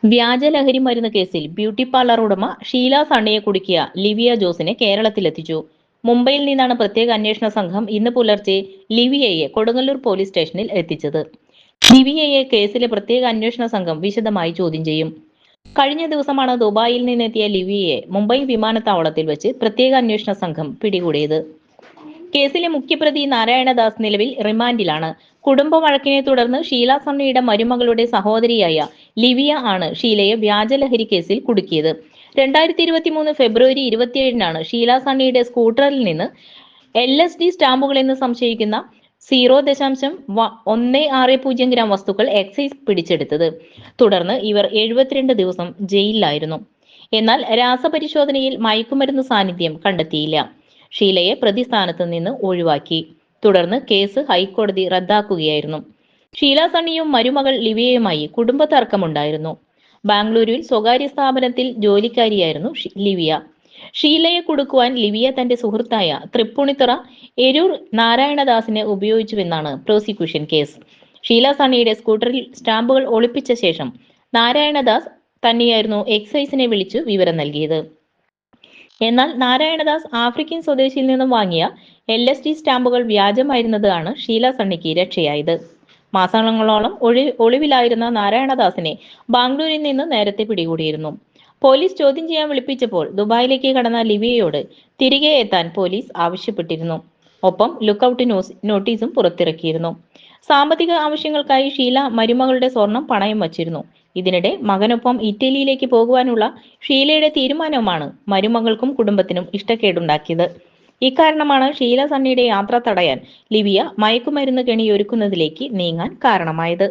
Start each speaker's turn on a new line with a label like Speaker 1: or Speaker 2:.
Speaker 1: വ്യാജ ലഹരി മരുന്ന് കേസിൽ ബ്യൂട്ടി പാർലർ ഉടമ ഷീല സണ്ണിയെ കുടുക്കിയ ലിവിയ ജോസിനെ കേരളത്തിലെത്തിച്ചു. മുംബൈയിൽ നിന്നാണ് പ്രത്യേക അന്വേഷണ സംഘം ഇന്ന് പുലർച്ചെ ലിവിയയെ കൊടുങ്ങല്ലൂർ പോലീസ് സ്റ്റേഷനിൽ എത്തിച്ചത്. ലിവിയയെ കേസിലെ പ്രത്യേക അന്വേഷണ സംഘം വിശദമായി ചോദ്യം ചെയ്യും. കഴിഞ്ഞ ദിവസമാണ് ദുബായിൽ നിന്നെത്തിയ ലിവിയയെ മുംബൈ വിമാനത്താവളത്തിൽ വെച്ച് പ്രത്യേക അന്വേഷണ സംഘം പിടികൂടിയത്. കേസിലെ മുഖ്യപ്രതി നാരായണദാസ് നിലവിൽ റിമാൻഡിലാണ്. കുടുംബ വഴക്കിനെ തുടർന്ന് ഷീല സണ്ണിയുടെ മരുമകളുടെ സഹോദരിയായ ലിവിയ ആണ് ഷീലയെ വ്യാജലഹരി കേസിൽ കുടുക്കിയത്. 2023 ഫെബ്രുവരി 27-നാണ് ഷീല സണ്ണിയുടെ സ്കൂട്ടറിൽ നിന്ന് LSD സ്റ്റാമ്പുകളെന്ന് സംശയിക്കുന്ന 0.160 ഗ്രാം വസ്തുക്കൾ എക്സൈസ് പിടിച്ചെടുത്തത്. തുടർന്ന് ഇവർ 72 ദിവസം ജയിലിലായിരുന്നു. എന്നാൽ രാസപരിശോധനയിൽ മയക്കുമരുന്ന് സാന്നിധ്യം കണ്ടെത്തിയില്ല. ഷീലയെ പ്രതിസ്ഥാനത്ത് നിന്ന് ഒഴിവാക്കി. തുടർന്ന് കേസ് ഹൈക്കോടതി റദ്ദാക്കുകയായിരുന്നു. ഷീല സണ്ണിയും മരുമകൾ ലിവിയയുമായി കുടുംബ തർക്കമുണ്ടായിരുന്നു. ബാംഗ്ലൂരിൽ സ്വകാര്യ സ്ഥാപനത്തിൽ ജോലിക്കാരിയായിരുന്നു ലിവിയ. ഷീലയെ കുടുക്കുവാൻ ലിവിയ തന്റെ സുഹൃത്തായ തൃപ്പൂണിത്തുറ എരൂർ നാരായണദാസിനെ ഉപയോഗിച്ചുവെന്നാണ് പ്രോസിക്യൂഷൻ കേസ്. ഷീല സണ്ണിയുടെ സ്കൂട്ടറിൽ സ്റ്റാമ്പുകൾ ഒളിപ്പിച്ച ശേഷം നാരായണദാസ് തന്നെയായിരുന്നു എക്സൈസിനെ വിളിച്ചു വിവരം നൽകിയത്. എന്നാൽ നാരായണദാസ് ആഫ്രിക്കൻ സ്വദേശിയിൽ നിന്നും വാങ്ങിയ LSD സ്റ്റാമ്പുകൾ വ്യാജമായിരുന്നതാണ് ഷീല സണ്ണിക്ക് രക്ഷയായത്. മാസങ്ങളോളം ഒളിവിലായിരുന്ന നാരായണദാസിനെ ബാംഗ്ലൂരിൽ നിന്ന് നേരത്തെ പിടികൂടിയിരുന്നു. പോലീസ് ചോദ്യം ചെയ്യാൻ വിളിപ്പിച്ചപ്പോൾ ദുബായിലേക്ക് കടന്ന ലിവിയയോട് തിരികെ എത്താൻ പോലീസ് ആവശ്യപ്പെട്ടിരുന്നു. ഒപ്പം ലുക്കൌട്ട് നോട്ടീസും പുറത്തിറക്കിയിരുന്നു. സാമ്പത്തിക ആവശ്യങ്ങൾക്കായി ഷീല മരുമകളുടെ സ്വർണം പണയം വച്ചിരുന്നു. ഇതിനിടെ മകനൊപ്പം ഇറ്റലിയിലേക്ക് പോകുവാനുള്ള ഷീലയുടെ തീരുമാനമാണ് മരുമകൾക്കും കുടുംബത്തിനും ഇഷ്ടക്കേടുണ്ടാക്കിയത്. ഇക്കാരണമാണ് ഷീല സണ്ണിയുടെ യാത്ര തടയാൻ ലിവിയ മയക്കുമരുന്ന് കെണിയൊരുക്കുന്നതിലേക്ക് നീങ്ങാൻ കാരണമായത്.